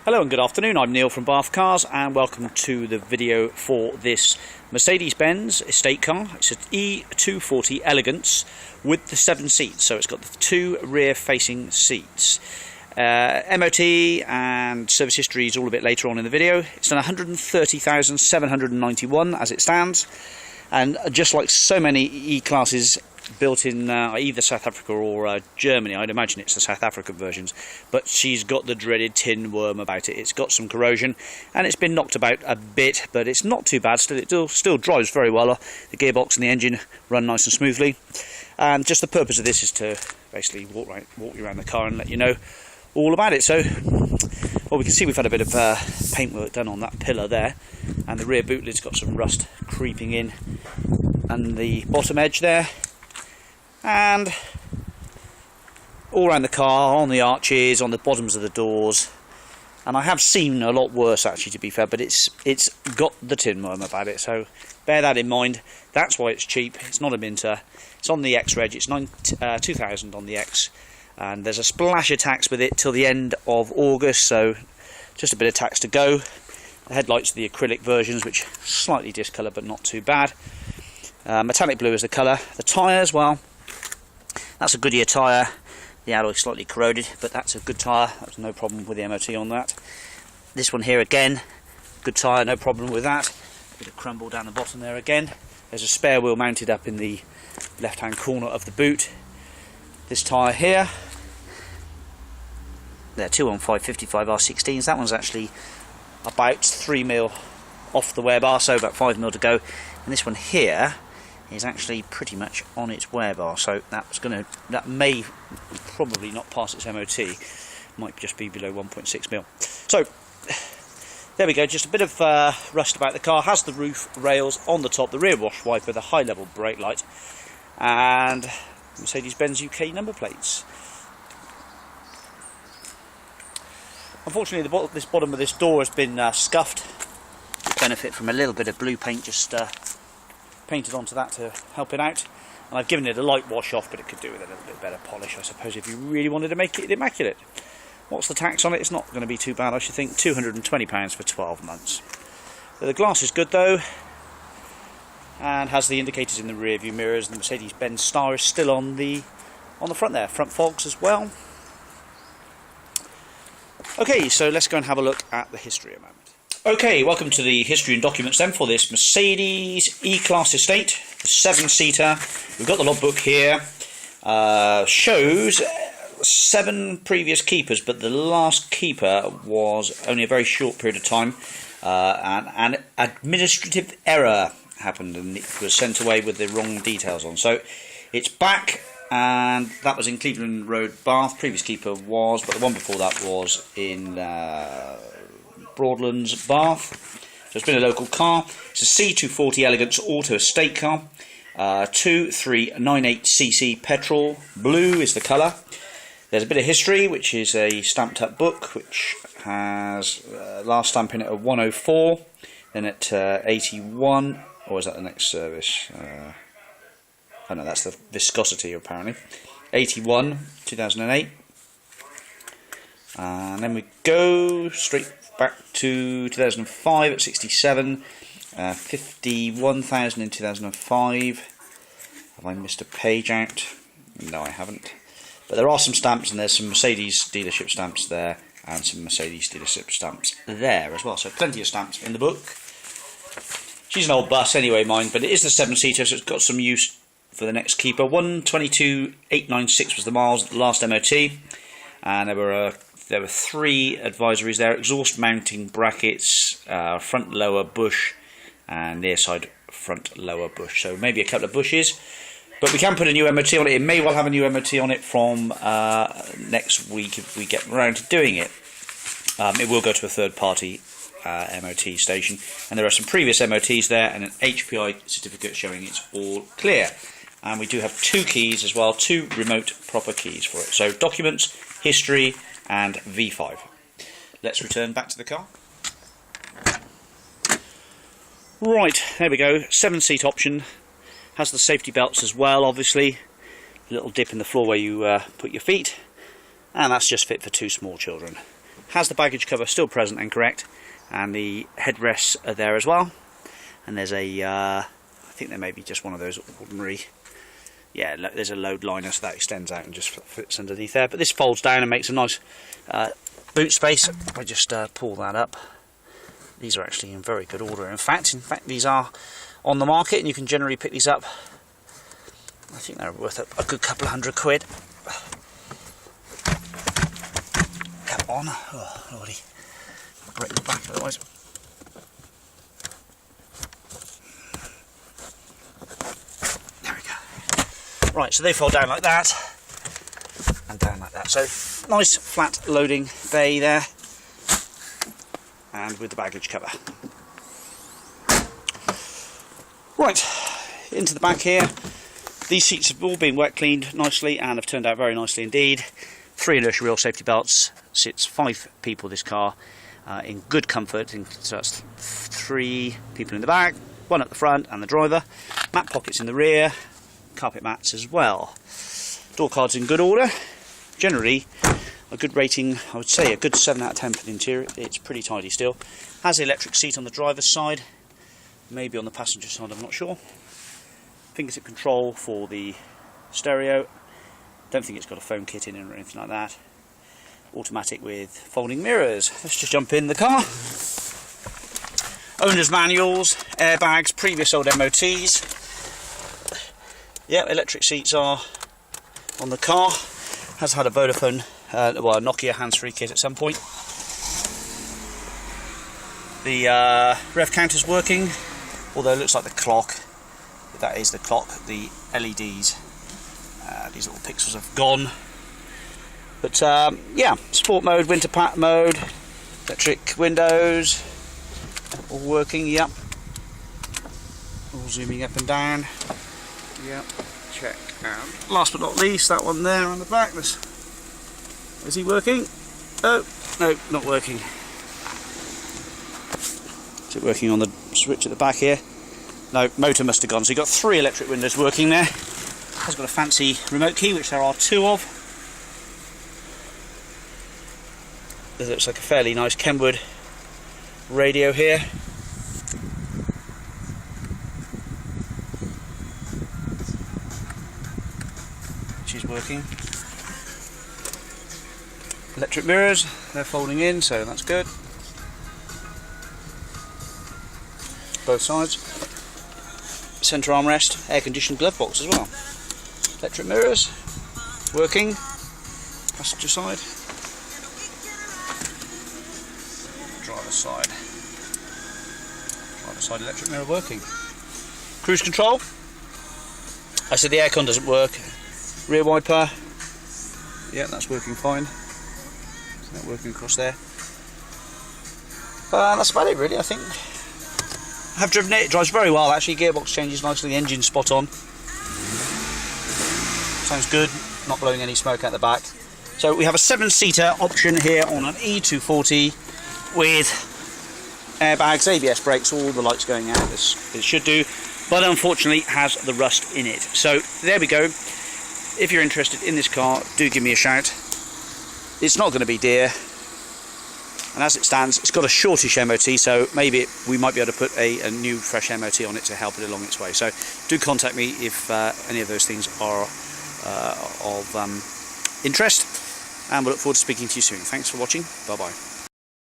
Hello and good afternoon, I'm Neil from Bathcars and welcome to the video for this Mercedes-Benz estate car. It's an E240 Elegance with the 7 seats, so it's got the 2 rear facing seats. MOT and service history is all a bit later on in the video. It's done 130,791 as it stands, and just like so many E-classes built in either South Africa or Germany, I'd imagine it's the South African versions, but she's got the dreaded tin worm about it. It's got some corrosion and it's been knocked about a bit, but it's not too bad. It still drives very well. The gearbox and the engine run nice and smoothly, and just the purpose of this is to basically walk you around the car and let you know all about it. So, well, we can see we've had a bit of paintwork done on that pillar there, and the rear boot lid's got some rust creeping in and the bottom edge there, and all around the car, on the arches, on the bottoms of the doors. And I have seen a lot worse, actually, to be fair, but it's got the tin worm about it, so bear that in mind. That's why it's cheap. It's not a minter. It's on the X reg. It's 2000 on the X, and there's a splash of tax with it till the end of August, so just a bit of tax to go. The headlights are the acrylic versions, which slightly discolour but not too bad. Metallic blue is the colour. The tyres, well, that's a Goodyear tyre. The alloy slightly corroded, but that's a good tyre. There's no problem with the MOT on that. This one here again, good tyre, no problem with that. Bit of crumble down the bottom there again. There's a spare wheel mounted up in the left-hand corner of the boot. This tyre here, they're 215/55 R16s. That one's actually about 3mm off the wear bar, so about 5mm to go. And this one here is actually pretty much on its wear bar, so that may probably not pass its MOT. Might just be below 1.6mm. So there we go, just a bit of rust about the car. Has the roof rails on the top, the rear wash wiper, the high level brake light, and Mercedes-Benz UK number plates. Unfortunately, this bottom of this door has been scuffed. Benefit from a little bit of blue paint just painted onto that to help it out, and I've given it a light wash off, but it could do with a little bit better polish, I suppose, if you really wanted to make it immaculate. What's the tax on it? It's not going to be too bad, I should think. £220 for 12 months. So the glass is good though, and has the indicators in the rear view mirrors. The Mercedes-Benz star is still on the front there, front fogs as well. Okay, so let's go and have a look at the history a moment. Okay, welcome to the history and documents then for this Mercedes E-Class estate, the 7-seater. We've got the logbook here. Shows 7 previous keepers, but the last keeper was only a very short period of time, and an administrative error happened and it was sent away with the wrong details on. So it's back, and that was in Cleveland Road, Bath. Previous keeper was, but the one before that was in Broadlands, Bath. So it's been a local car. It's a C240 Elegance Auto estate car, 2398cc petrol. Blue is the colour. There's a bit of history, which is a stamped up book, which has last stamping at 104, then at 81, or is that the next service? Oh no, that's the viscosity apparently. 81, 2008. And then we go straight back to 2005 at 67, 51,000 in 2005. Have I missed a page out? No, I haven't. But there are some stamps, and there's some Mercedes dealership stamps there, and some Mercedes dealership stamps there as well. So plenty of stamps in the book. She's an old bus anyway, mine, but it is the 7-seater, so it's got some use for the next keeper. 122,896 was the miles at the last MOT, and there were 3 advisories there: exhaust mounting brackets, front lower bush, and near side front lower bush. So maybe a couple of bushes, but we can put a new MOT on it. It may well have a new MOT on it from next week if we get around to doing it. It will go to a third party MOT station, and there are some previous MOTs there and an HPI certificate showing it's all clear. And we do have 2 keys as well, 2 remote proper keys for it. So documents, history, and V5. Let's return back to the car. Right, there we go. 7-seat option. Has the safety belts as well, obviously. A little dip in the floor where you put your feet. And that's just fit for 2 small children. Has the baggage cover still present and correct, and the headrests are there as well. And there's a, I think there may be just one of those ordinary, yeah, there's a load liner, so that extends out and just fits underneath there. But this folds down and makes a nice boot space. If I just pull that up, these are actually in very good order. In fact, these are on the market, and you can generally pick these up. I think they're worth a good couple of £100. Cap on. Oh, lordy. Break the back otherwise. There we go. Right, so they fold down like that, and down like that. So, nice flat loading bay there, and with the baggage cover. Right, into the back here. These seats have all been wet cleaned nicely and have turned out very nicely indeed. 3 inertia wheel safety belts. Sits 5 people this car in good comfort. So that's 3 people in the back, 1 at the front and the driver. Mat pockets in the rear, carpet mats as well. Door cards in good order. Generally a good rating, I would say a good 7 out of 10 for the interior. It's pretty tidy still. Has the electric seat on the driver's side, maybe on the passenger side, I'm not sure. Fingertip control for the stereo. Don't think it's got a phone kit in it or anything like that. Automatic with folding mirrors. Let's just jump in the car. Owner's manuals, airbags, previous old MOTs. Yeah, electric seats are on the car. Has had a Vodafone, well, a Nokia hands-free kit at some point. The rev counter's working, although it looks like the clock. That is the clock, the LEDs, these little pixels have gone. But yeah, sport mode, winter pack mode, electric windows, all working, yep. All zooming up and down, yep, check out. Last but not least, that one there on the back, is he working? Oh, no, not working. Is it working on the switch at the back here? No, motor must have gone. So you've got 3 electric windows working there. Has got a fancy remote key, which there are 2 of. It looks like a fairly nice Kenwood radio here. She's working. Electric mirrors, they're folding in, so that's good. Both sides. Centre armrest, air conditioned glove box as well. Electric mirrors, working. Passenger side. Driver's side. Driver's side electric mirror working. Cruise control. I said the aircon doesn't work. Rear wiper. Yeah, that's working fine. Isn't that working across there? That's about it really, I think. I have driven it, it drives very well actually, gearbox changes nicely, the engine's spot on. Sounds good, not blowing any smoke out the back. So we have a 7-seater option here on an E240 with airbags, ABS brakes, all the lights going out as it should do, but unfortunately has the rust in it. So there we go. If you're interested in this car, do give me a shout. It's not going to be dear. And as it stands, it's got a shortish MOT, so maybe we might be able to put a new fresh MOT on it to help it along its way. So do contact me if any of those things are of interest, and we'll look forward to speaking to you soon. Thanks for watching. Bye bye.